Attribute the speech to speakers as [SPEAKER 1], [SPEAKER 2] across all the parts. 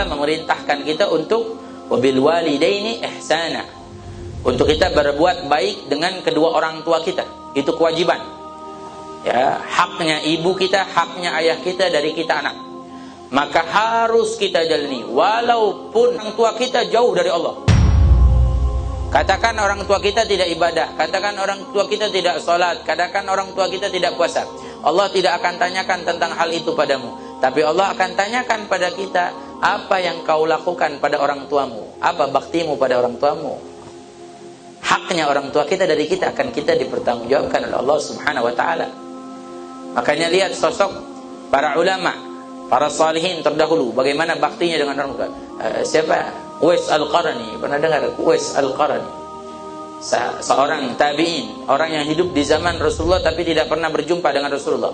[SPEAKER 1] taala memerintahkan kita untuk wabil walidaini ihsana, untuk kita berbuat baik dengan kedua orang tua kita. Itu kewajiban. Ya, haknya ibu kita, haknya ayah kita dari kita anak. Maka harus kita jalani walaupun orang tua kita jauh dari Allah. Katakan orang tua kita tidak ibadah, katakan orang tua kita tidak sholat, katakan orang tua kita tidak puasa. Allah tidak akan tanyakan tentang hal itu padamu. Tapi Allah akan tanyakan pada kita, apa yang kau lakukan pada orang tuamu? Apa baktimu pada orang tuamu? Haknya orang tua kita dari kita akan kita dipertanggungjawabkan oleh Allah Subhanahu wa taala. Makanya lihat sosok para ulama, para salihin terdahulu, bagaimana baktinya dengan orang tua. Siapa? Uwais Al-Qarni, pernah dengar Uwais Al-Qarni? Seorang tabi'in, orang yang hidup di zaman Rasulullah tapi tidak pernah berjumpa dengan Rasulullah.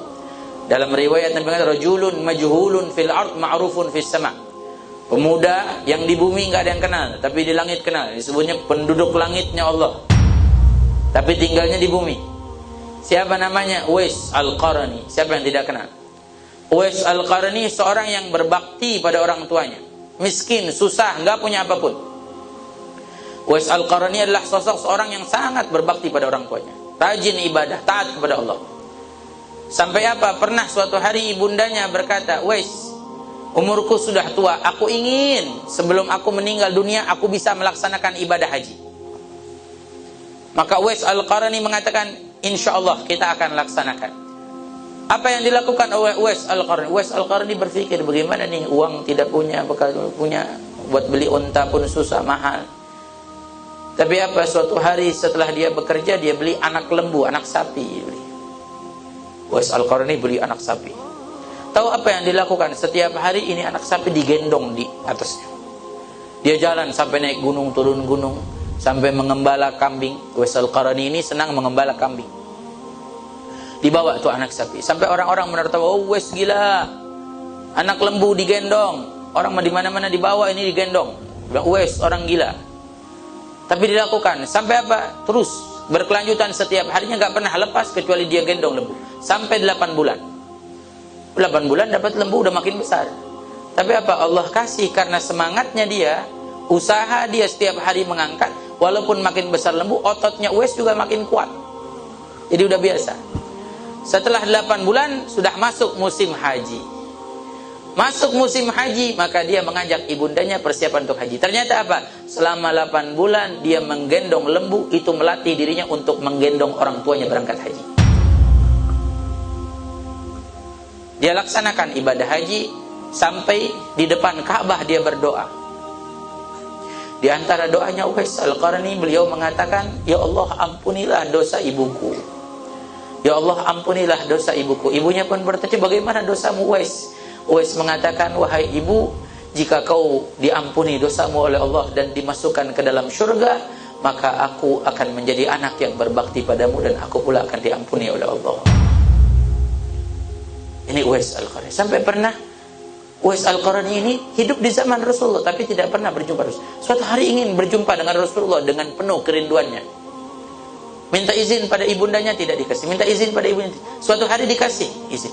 [SPEAKER 1] Dalam riwayat Nabi mengatakan rajulun majhulun fil ard ma'rufun fis sama'. Pemuda yang di bumi enggak ada yang kenal, tapi di langit kenal. Disebutnya penduduk langitnya Allah, tapi tinggalnya di bumi. Siapa namanya? Uwais Al-Qarni. Siapa yang tidak kenal? Uwais Al-Qarni seorang yang berbakti pada orang tuanya. Miskin, susah, enggak punya apapun. Uwais Al-Qarni adalah sosok seorang yang sangat berbakti pada orang tuanya, rajin ibadah, taat kepada Allah. Sampai apa? Pernah suatu hari ibundanya berkata, Uwais, umurku sudah tua, aku ingin sebelum aku meninggal dunia aku bisa melaksanakan ibadah haji. Maka Uwais Al-Qarni mengatakan, insya Allah kita akan laksanakan. Apa yang dilakukan oleh Uwais Al-Qarni? Uwais Al-Qarni berpikir, bagaimana nih, uang tidak punya, bekal punya, buat beli unta pun susah, mahal. Tapi apa, suatu hari setelah dia bekerja, dia beli anak lembu, anak sapi. Uwais Al-Qarni beli anak sapi. Tahu apa yang dilakukan? Setiap hari ini anak sapi digendong di atasnya. Dia jalan sampai naik gunung, turun gunung, sampai mengembala kambing. Uwais Al-Qarni ini senang mengembala kambing. Dibawa tuh anak sapi, sampai orang-orang menertawa, oh Uwais gila, anak lembu digendong, orang di mana-mana dibawa, ini digendong. Uwais orang gila. Tapi dilakukan sampai apa? Terus berkelanjutan, setiap harinya nggak pernah lepas kecuali dia gendong lembu sampai 8 bulan. 8 bulan dapat lembu udah makin besar. Tapi apa? Allah kasih karena semangatnya dia, usaha dia setiap hari mengangkat, walaupun makin besar lembu, ototnya Uwais juga makin kuat. Jadi udah biasa. Setelah 8 bulan sudah masuk musim haji. Masuk musim haji, maka dia mengajak ibundanya persiapan untuk haji. Ternyata apa? Selama 8 bulan dia menggendong lembu, itu melatih dirinya untuk menggendong orang tuanya berangkat haji. Dia laksanakan ibadah haji sampai di depan Ka'bah dia berdoa. Di antara doanya Uwais Al-Qarni, beliau mengatakan, ya Allah ampunilah dosa ibuku. Ya Allah ampunilah dosa ibuku. Ibunya pun bertanya, bagaimana dosamu Uwais? Uwais mengatakan, wahai ibu, jika kau diampuni dosamu oleh Allah dan dimasukkan ke dalam syurga, maka aku akan menjadi anak yang berbakti padamu dan aku pula akan diampuni oleh Allah. Ini Uwais Al-Qarni. Sampai pernah Uwais Al-Qarni ini hidup di zaman Rasulullah tapi tidak pernah berjumpa Rasulullah. Suatu hari ingin berjumpa dengan Rasulullah dengan penuh kerinduannya. Minta izin pada ibundanya, tidak dikasih. Minta izin pada ibundanya. Suatu hari dikasih izin.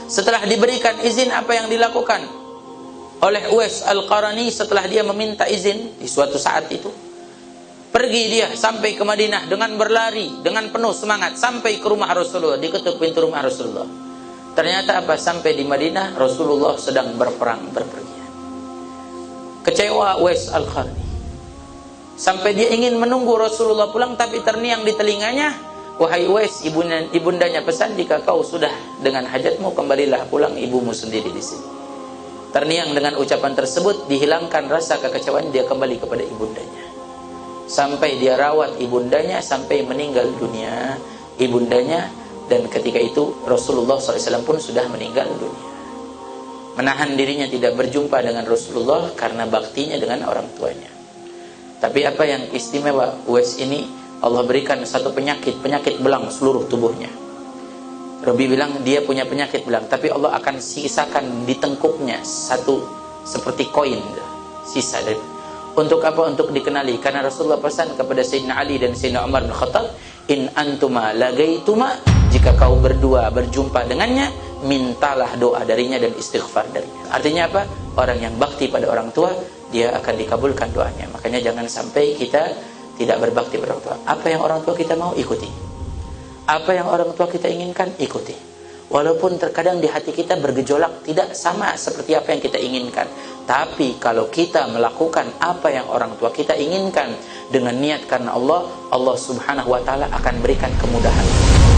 [SPEAKER 1] Setelah diberikan izin, apa yang dilakukan oleh Uwais Al-Qarni setelah dia meminta izin di suatu saat itu? Pergi dia sampai ke Madinah dengan berlari, dengan penuh semangat sampai ke rumah Rasulullah, diketuk pintu rumah Rasulullah. Ternyata apa? Sampai di Madinah Rasulullah sedang berperang, berpergian. Kecewa Uwais Al-Qarni. Sampai dia ingin menunggu Rasulullah pulang, tapi terngiang di telinganya, wahai Uwais, ibundanya pesan, jika kau sudah dengan hajatmu, kembalilah pulang, ibumu sendiri di sini. Terngiang dengan ucapan tersebut, dihilangkan rasa kekecewaan, dia kembali kepada ibundanya. Sampai dia rawat ibundanya, sampai meninggal dunia ibundanya, dan ketika itu Rasulullah SAW pun sudah meninggal dunia. Menahan dirinya tidak berjumpa dengan Rasulullah karena baktinya dengan orang tuanya. Tapi apa yang istimewa, Uwais ini Allah berikan satu penyakit belang seluruh tubuhnya. Rabi bilang dia punya penyakit belang, tapi Allah akan sisakan di tengkuknya satu seperti koin, sisa dari. Untuk apa? Untuk dikenali. Karena Rasulullah pesan kepada Sayyidina Ali dan Sayyidina Umar bin Khattab, in antuma lagaituma, jika kau berdua berjumpa dengannya, mintalah doa darinya dan istighfar darinya. Artinya apa? orang yang bakti pada orang tua, dia akan dikabulkan doanya. Makanya jangan sampai kita tidak berbakti pada orang tua. Apa yang orang tua kita mau, ikuti. Apa yang orang tua kita inginkan, ikuti. Walaupun terkadang di hati kita bergejolak, tidak sama seperti apa yang kita inginkan. Tapi kalau kita melakukan apa yang orang tua kita inginkan dengan niat karena Allah, Allah subhanahu wa ta'ala akan berikan kemudahan.